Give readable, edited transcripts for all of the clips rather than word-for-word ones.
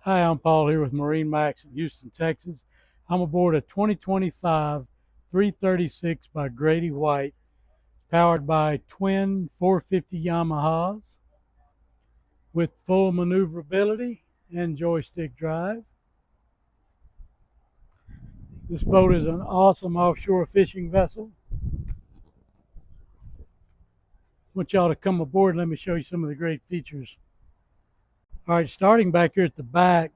Hi, I'm Paul here with MarineMax in Houston, Texas. I'm aboard a 2025 336 by Grady-White, powered by twin 450 Yamahas with full maneuverability and joystick drive. This boat is an awesome offshore fishing vessel. I want y'all to come aboard and let me show you some of the great features. All right, starting back here at the back,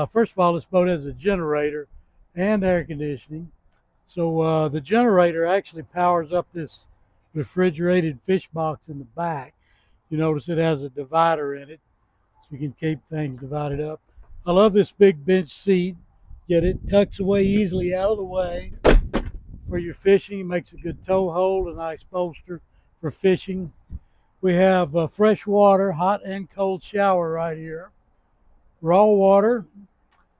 first of all, this boat has a generator and air conditioning. So the generator actually powers up this refrigerated fish box in the back. You notice it has a divider in it, so you can keep things divided up. I love this big bench seat, yet it tucks away easily out of the way for your fishing. It makes a good tow hold, a nice bolster for fishing. We have fresh water, hot and cold shower right here. Raw water.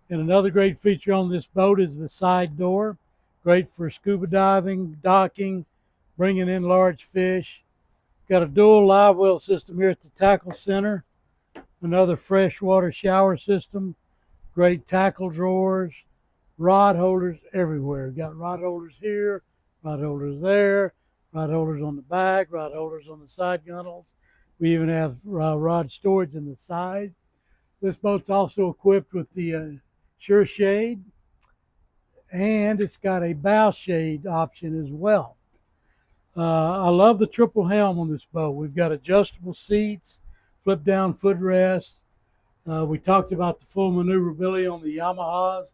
And another great feature on this boat is the side door. Great for scuba diving, docking, bringing in large fish. Got a dual live well system here at the tackle center. Another freshwater shower system. Great tackle drawers. Rod holders everywhere. Got rod holders here, rod holders there, rod holders on the back, rod holders on the side gunnels. We even have rod storage in the side. This boat's also equipped with the Sure shade, and it's got a bow shade option as well. I love the triple helm on this boat. We've got adjustable seats, flip down footrest. We talked about the full maneuverability on the Yamahas.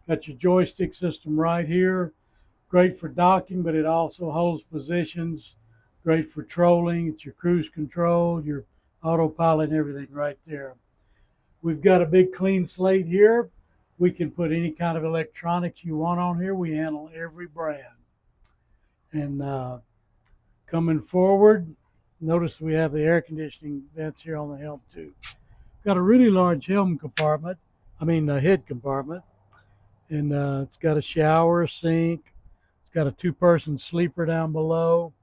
Got your joystick system right here. Great for docking, but it also holds positions. Great for trolling. It's your cruise control, your autopilot, and everything right there. We've got a big clean slate here. We can put any kind of electronics you want on here. We handle every brand. And coming forward, notice we have the air conditioning vents here on the helm too. Got a really large helm compartment, head compartment. And it's got a shower, a sink. It's got a two-person sleeper down below.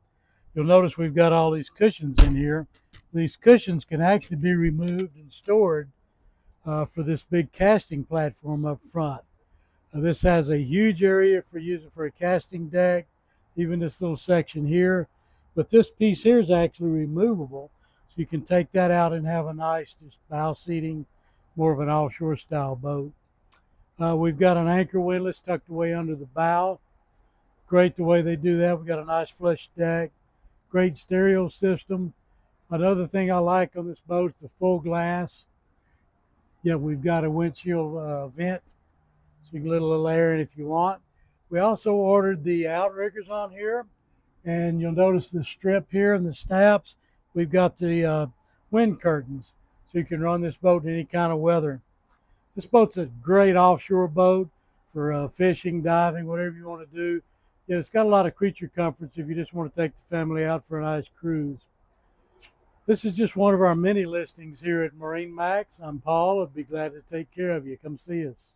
You'll notice we've got all these cushions in here. These cushions can actually be removed and stored for this big casting platform up front. This has a huge area for using for a casting deck, even this little section here. But this piece here is actually removable, so you can take that out and have a nice just bow seating, more of an offshore style boat. We've got an anchor windlass tucked away under the bow. Great the way they do that. We've got a nice flush deck, great stereo system. Another thing I like on this boat is the full glass. Yeah, we've got a windshield vent, so you can let a little air in if you want. We also ordered the outriggers on here, and you'll notice the strip here and the snaps. We've got the wind curtains, so you can run this boat in any kind of weather. This boat's a great offshore boat for fishing, diving, whatever you want to do. Yeah, it's got a lot of creature comforts if you just want to take the family out for a nice cruise. This is just one of our many listings here at MarineMax. I'm Paul. I'd be glad to take care of you. Come see us.